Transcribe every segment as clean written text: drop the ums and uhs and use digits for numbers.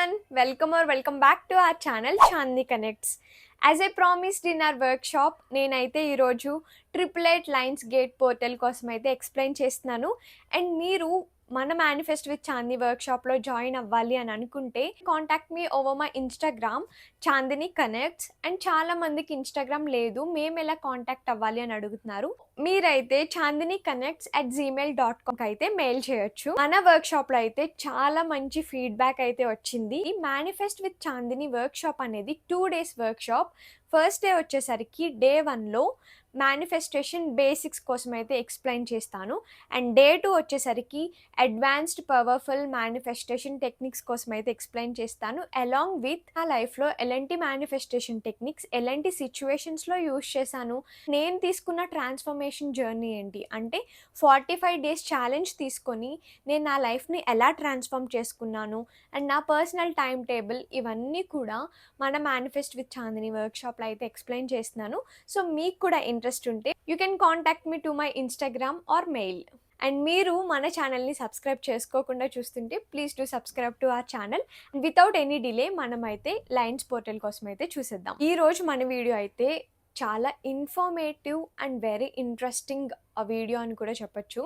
everyone, welcome back to our channel Chandni Connects. As I promised in our workshop, నేనైతే ఈరోజు 888 lines gate portal కోసం అయితే explain చేస్తున్నాను. And మీరు మన మేనిఫెస్ట్ విత్ చాందిని వర్క్షాప్లో జాయిన్ అవ్వాలి అని అనుకుంటే contact me over my Instagram Chandini connects. And చాలా మందికి ఇన్స్టాగ్రామ్ లేదు, మేము ఎలా కాంటాక్ట్ అవ్వాలి అని అడుగుతున్నారు. మీరైతే చాందిని కనెక్ట్స్ @gmail.com అయితే మెయిల్ చేయొచ్చు. మన వర్క్షాప్లో అయితే చాలా మంచి ఫీడ్బ్యాక్ అయితే వచ్చింది. ఈ మేనిఫెస్ట్ విత్ చాందిని వర్క్షాప్ అనేది 2 days వర్క్షాప్. ఫస్ట్ డే వచ్చేసరికి డే 1లో మేనిఫెస్టేషన్ బేసిక్స్ కోసం అయితే ఎక్స్ప్లెయిన్ చేస్తాను. అండ్ డే 2 వచ్చేసరికి అడ్వాన్స్డ్ పవర్ఫుల్ మేనిఫెస్టేషన్ టెక్నిక్స్ కోసం అయితే ఎక్స్ప్లెయిన్ చేస్తాను. అలాంగ్ విత్ నా లైఫ్లో ఎలాంటి మేనిఫెస్టేషన్ టెక్నిక్స్ ఎలాంటి సిచ్యువేషన్స్లో యూజ్ చేశాను, నేను తీసుకున్న ట్రాన్స్ఫర్మేషన్ జర్నీ ఏంటి, అంటే 45 days ఛాలెంజ్ తీసుకొని నేను నా లైఫ్ని ఎలా ట్రాన్స్ఫార్మ్ చేసుకున్నాను అండ్ నా పర్సనల్ టైం టేబుల్, ఇవన్నీ కూడా మన మేనిఫెస్ట్ విత్ చాందిని వర్క్షాప్లో అయితే ఎక్స్ప్లెయిన్ చేస్తున్నాను. సో మీకు కూడా ఇంట్రెస్ట్ ఉంటే you can contact me to my Instagram are mail. And మీరు మన ఛానల్ని సబ్స్క్రైబ్ చేసుకోకుండా చూస్తుంటే please do subscribe to our channel. Without any delay మనమైతే లైన్స్ పోర్టల్ కోసం అయితే చూసేద్దాం. ఈరోజు మన వీడియో అయితే చాలా informative and very interesting video అని కూడా చెప్పచ్చు.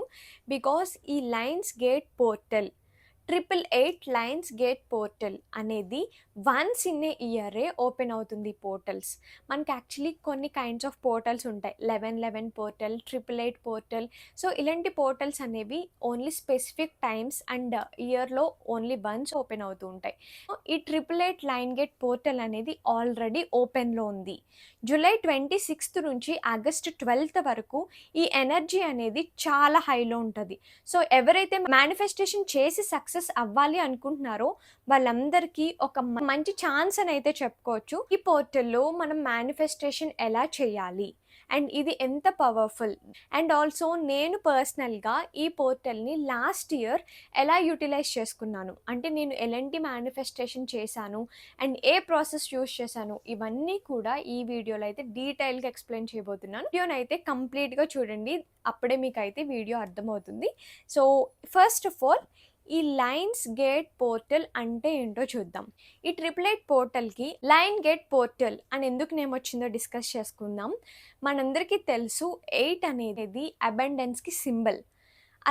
బికాస్ ఈ lines gate portal 888 lines gate portal అనేది వన్స్ ఇన్ ఏ ఇయరే ఓపెన్ అవుతుంది. పోర్టల్స్ మనకి యాక్చువల్లీ కొన్ని కైండ్స్ ఆఫ్ పోర్టల్స్ ఉంటాయి. 1111 పోర్టల్, 888 పోర్టల్. సో ఇలాంటి పోర్టల్స్ అనేవి ఓన్లీ స్పెసిఫిక్ టైమ్స్ అండ్ ఇయర్లో ఓన్లీ వన్స్ ఓపెన్ అవుతూ ఉంటాయి. ఈ 888 లైన్ గేట్ పోర్టల్ అనేది ఆల్రెడీ ఓపెన్లో ఉంది. జూలై 26th నుంచి ఆగస్ట్ 12th వరకు ఈ ఎనర్జీ అనేది చాలా హైలో ఉంటుంది. సో ఎవరైతే మేనిఫెస్టేషన్ చేసి సక్సెస్ అవ్వాలి అనుకుంటున్నారో వాళ్ళందరికీ ఒక మంచి ఛాన్స్ అని అయితే చెప్పుకోవచ్చు. ఈ పోర్టల్లో మనం మేనిఫెస్టేషన్ ఎలా చేయాలి అండ్ ఇది ఎంత పవర్ఫుల్, అండ్ ఆల్సో నేను పర్సనల్గా ఈ పోర్టల్ని లాస్ట్ ఇయర్ ఎలా యూటిలైజ్ చేసుకున్నాను, అంటే నేను ఎలాంటి మేనిఫెస్టేషన్ చేశాను అండ్ ఏ ప్రాసెస్ యూస్ చేశాను, ఇవన్నీ కూడా ఈ వీడియోలో అయితే డీటెయిల్గా ఎక్స్ప్లెయిన్ చేయబోతున్నాను. వీడియోని అయితే కంప్లీట్గా చూడండి, అప్పుడే మీకు అయితే వీడియో అర్థమవుతుంది. సో ఫస్ట్ ఆఫ్ ఆల్ ఈ లైన్స్ గేట్ పోర్టల్ అంటే ఏంటో చూద్దాం. ఈ 888 పోర్టల్కి లైన్ గేట్ పోర్టల్ అని ఎందుకు నేమ్ వచ్చిందో డిస్కస్ చేసుకుందాం. మనందరికీ తెలుసు 8 అనేది అబండెన్స్కి సింబల్.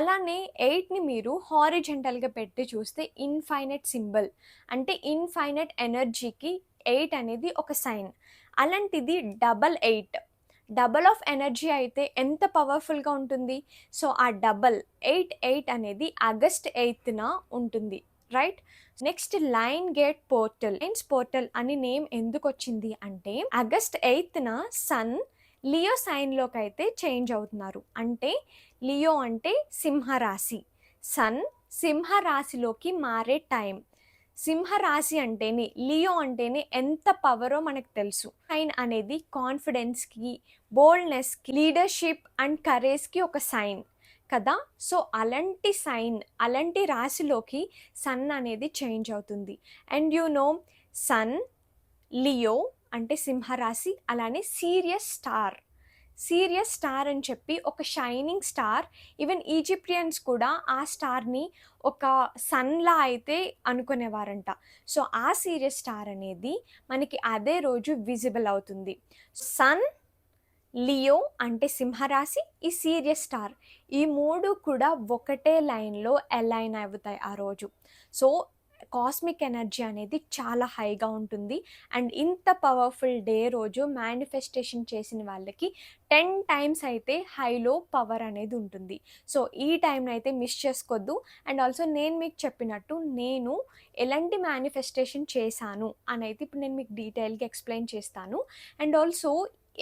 అలానే 8ని మీరు హారిజెంటల్గా పెట్టి చూస్తే ఇన్ఫైనైట్ సింబల్, అంటే ఇన్ఫైనైట్ ఎనర్జీకి 8 అనేది ఒక సైన్. అలాంటిది 888 డబల్ ఆఫ్ ఎనర్జీ అయితే ఎంత పవర్ఫుల్గా ఉంటుంది. సో ఆ 888 అనేది ఆగస్ట్ 8th ఉంటుంది, right? Next line gate portal. Lines portal అని నేమ్ ఎందుకు వచ్చింది అంటే ఆగస్ట్ 8th సన్ లియో సైన్లోకి అయితే చేంజ్ అవుతున్నారు. అంటే లియో అంటే సింహరాశి, సన్ సింహరాశిలోకి మారే టైం. సింహరాశి అంటేనే, లియో అంటేనే ఎంత పవరో మనకు తెలుసు. సైన్ అనేది కాన్ఫిడెన్స్కి, బోల్డ్నెస్కి, లీడర్షిప్ అండ్ కరేజ్కి ఒక సైన్ కదా. సో అలాంటి సైన్, అలాంటి రాశిలోకి సన్ అనేది చేంజ్ అవుతుంది. And you know sun Leo అంటే సింహరాశి, అలానే సీరియస్ స్టార్ అని చెప్పి ఒక షైనింగ్ స్టార్. ఈవెన్ ఈజిప్షియన్స్ కూడా ఆ స్టార్ని ఒక సన్లా అయితే అనుకునేవారంట. సో ఆ సీరియస్ స్టార్ అనేది మనకి అదే రోజు విజిబుల్ అవుతుంది. సన్, లియో అంటే సింహరాశి, ఈ సీరియస్ స్టార్, ఈ మూడు కూడా ఒకటే లైన్లో అలైన్ అవుతాయి ఆ రోజు. సో కాస్మిక్ ఎనర్జీ అనేది చాలా హైగా ఉంటుంది. అండ్ ఇంత పవర్ఫుల్ డే రోజు మేనిఫెస్టేషన్ చేసిన వాళ్ళకి 10 times అయితే హైలో పవర్ అనేది ఉంటుంది. సో ఈ టైంని అయితే మిస్ చేసుకోవద్దు. అండ్ ఆల్సో నేను మీకు చెప్పినట్టు నేను ఎలాంటి మేనిఫెస్టేషన్ చేశాను అని అయితే ఇప్పుడు నేను మీకు డీటెయిల్గా ఎక్స్ప్లెయిన్ చేస్తాను. అండ్ ఆల్సో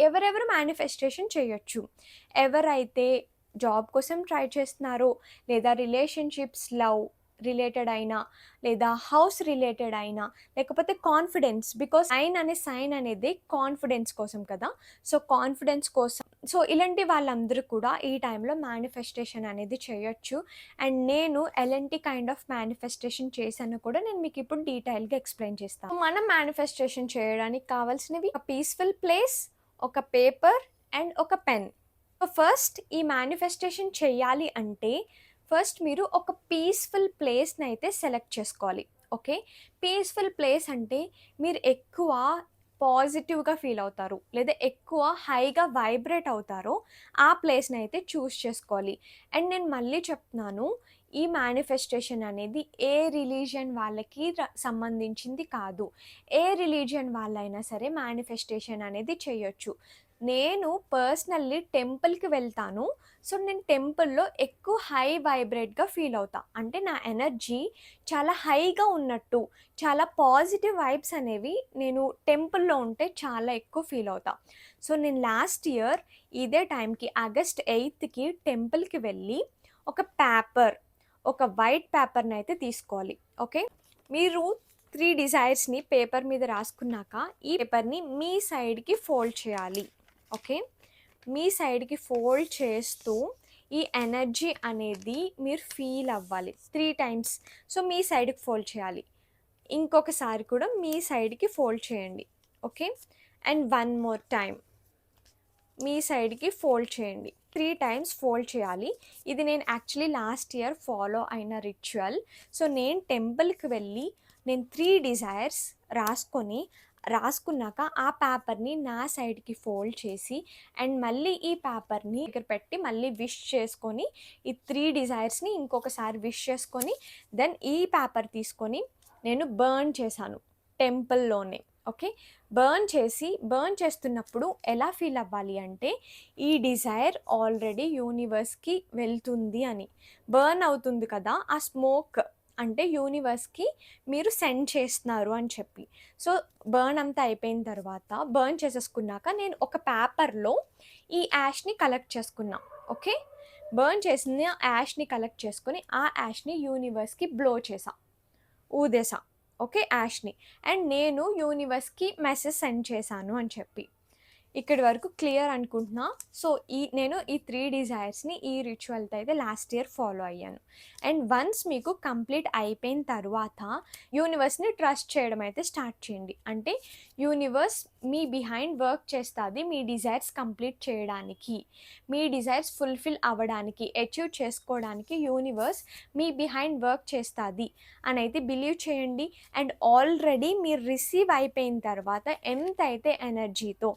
ఎవరెవరు మేనిఫెస్టేషన్ చేయొచ్చు, ఎవరైతే జాబ్ కోసం ట్రై చేస్తున్నారో, లేదా రిలేషన్షిప్స్, లవ్ రిలేటెడ్ అయినా, లేదా హౌస్ రిలేటెడ్ అయినా, లేకపోతే కాన్ఫిడెన్స్, బికాస్ సైన్ అనేది కాన్ఫిడెన్స్ కోసం కదా. సో కాన్ఫిడెన్స్ కోసం, సో ఇలాంటి వాళ్ళందరూ కూడా ఈ టైంలో మేనిఫెస్టేషన్ అనేది చేయొచ్చు. అండ్ నేను ఎలాంటి కైండ్ ఆఫ్ మేనిఫెస్టేషన్ చేశాను కూడా నేను మీకు ఇప్పుడు డీటెయిల్గా ఎక్స్ప్లెయిన్ చేస్తాను. మనం మేనిఫెస్టేషన్ చేయడానికి కావాల్సినవి ఒక పీస్ఫుల్ ప్లేస్, ఒక పేపర్ అండ్ ఒక పెన్. సో ఫస్ట్ ఈ మేనిఫెస్టేషన్ చేయాలి అంటే ఫస్ట్ మీరు ఒక పీస్ఫుల్ ప్లేస్ని అయితే సెలెక్ట్ చేసుకోవాలి. ఓకే. పీస్‌ఫుల్ ప్లేస్ అంటే మీరు ఎక్కువ పాజిటివ్‌గా ఫీల్ అవుతారు. లేదా ఎక్కువ హైగా వైబ్రేట్ అవుతారో ఆ ప్లేస్‌ని అయితే చూజ్ చేసుకోవాలి. అండ్ నేను మళ్ళీ చెప్తున్నాను. ఈ మేనిఫెస్టేషన్ అనేది ఏ రిలీజియన్ వాళ్ళకి సంబంధించింది కాదు. ఏ రిలీజియన్ వాళ్ళైనా సరే మేనిఫెస్టేషన్ అనేది చేయొచ్చు. నేను పర్సనల్లీ టెంపుల్‌కి వెళ్తాను. సో, నేను టెంపుల్‌లో ఎక్కువ హై వైబ్రేట్‌గా ఫీల్ అవుతా. అంటే నా ఎనర్జీ చాలా హైగా ఉన్నట్టు, చాలా పాజిటివ్ వైబ్స్ అనేవి నేను టెంపుల్‌లో ఉంటే చాలా ఎక్కువ ఫీల్ అవుతా. సో, నేను లాస్ట్ ఇయర్ ఇదే టైంకి ఆగస్ట్ 8కి టెంపుల్‌కి వెళ్ళి ఒక పేపర్, ఒక వైట్ పేపర్‌నైతే తీసుకోవాలి. ఓకే. మీరు 3 డిజైర్స్‌ని పేపర్ మీద రాసుకున్నాక ఈ పేపర్‌ని మీ సైడ్‌కి ఫోల్డ్ చేయాలి. ఓకే. మీ సైడ్‌కి ఫోల్డ్ చేస్తూ ఈ ఎనర్జీ అనేది మీరు ఫీల్ అవ్వాలి 3 టైమ్స్. సో, మీ సైడ్‌కి ఫోల్డ్ చేయాలి. ఇంకొకసారి కూడా మీ సైడ్‌కి ఫోల్డ్ చేయండి. Okay. And one more time మీ సైడ్‌కి ఫోల్డ్ చేయండి. 3 టైమ్స్ ఫోల్డ్ చేయాలి. ఇది నేను యాక్చువల్లీ లాస్ట్ ఇయర్ ఫాలో అయిన రిచువల్. సో, నేను టెంపుల్‌కి వెళ్ళి నేను 3 డిజైర్స్ రాసుకున్నాక ఆ పేపర్‌ని నా సైడ్‌కి ఫోల్డ్ చేసి అండ్ మళ్ళీ ఈ పేపర్‌ని దగ్గర పెట్టి మళ్ళీ విష్ చేసుకొని ఈ 3 డిజైర్స్‌ని ఇంకొకసారి విష్ చేసుకొని దెన్ ఈ పేపర్ తీసుకొని నేను బర్న్ చేశాను టెంపుల్‌లోనే. ఓకే. బర్న్ చేస్తున్నప్పుడు ఎలా ఫీల్ అవ్వాలి అంటే ఈ డిజైర్ ఆల్రెడీ యూనివర్స్‌కి వెళ్తుంది అని. బర్న్ అవుతుంది కదా! ఆ స్మోక్ అంటే యూనివర్స్‌కి మీరు సెండ్ చేస్తున్నారు అని చెప్పి. సో, బర్న్ అంతా అయిపోయిన తర్వాత బర్న్ చేసేసుకున్నాక నేను ఒక పేపర్‌లో ఈ యాష్‌ని కలెక్ట్ చేసుకున్నా. ఓకే. బర్న్ చేసిన యాష్‌ని కలెక్ట్ చేసుకొని ఆ యాష్‌ని యూనివర్స్‌కి బ్లో చేశా. ఊదేశా. ఓకే. యాష్‌ని. అండ్ నేను యూనివర్స్‌కి మెసేజ్ సెండ్ చేశాను అని చెప్పి. ఇక్కడి వరకు క్లియర్ అనుకుంటున్నా. సో, నేను ఈ 3 డిజైర్స్‌ని ఈ రిచువల్‌తో అయితే లాస్ట్ ఇయర్ ఫాలో అయ్యాను. అండ్ వన్స్ మీకు కంప్లీట్ అయిపోయిన తర్వాత యూనివర్స్‌ని ట్రస్ట్ చేయడం అయితే స్టార్ట్ చేయండి. అంటే యూనివర్స్ మీ బిహైండ్ వర్క్ చేస్తాది మీ డిజైర్స్ కంప్లీట్ చేయడానికి. మీ డిజైర్స్ ఫుల్‌ఫిల్ అవ్వడానికి, అచీవ్ చేసుకోవడానికి యూనివర్స్ మీ బిహైండ్ వర్క్ చేస్తాది అనైతే బిలీవ్ చేయండి. అండ్ ఆల్రెడీ మీరు రిసీవ్ అయిపోయిన తర్వాత ఎంతైతే ఎనర్జీతో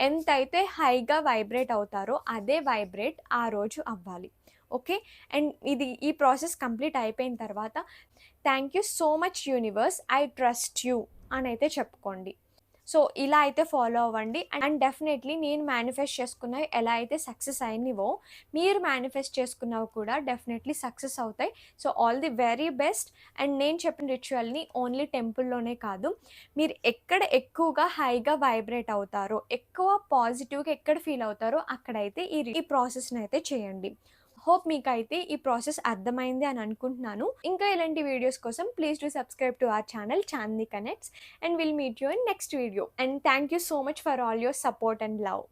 ఎంతైతే హైగా వైబ్రేట్ అవుతారో అదే వైబ్రేట్ ఆ రోజు అవ్వాలి. ఓకే. అండ్ ఈ ప్రాసెస్ కంప్లీట్ అయిపోయిన తర్వాత thank you so much universe, I trust you అనైతే చెప్పుకోండి. సో, ఇలా అయితే ఫాలో అవ్వండి. అండ్ డెఫినెట్లీ నేను మేనిఫెస్ట్ చేసుకున్నవి ఎలా అయితే సక్సెస్ అయినవో మీరు మేనిఫెస్ట్ చేసుకున్నవి కూడా డెఫినెట్లీ సక్సెస్ అవుతాయి. So, all the very best. And నేను చెప్పిన రిచువల్ని ఓన్లీ టెంపుల్లోనే కాదు, మీరు ఎక్కడ ఎక్కువగా హైగా వైబ్రేట్ అవుతారో, ఎక్కువ పాజిటివ్గా ఎక్కడ ఫీల్ అవుతారో అక్కడైతే ఈ ప్రాసెస్ని అయితే చేయండి. హోప్ మీకైతే ఈ ప్రాసెస్ అర్థమైంది అని అనుకుంటున్నాను. ఇంకా ఇలాంటి వీడియోస్ కోసం please do subscribe to our channel Chandini connects, and we'll meet you in next video. And thank you so much for all your support and love.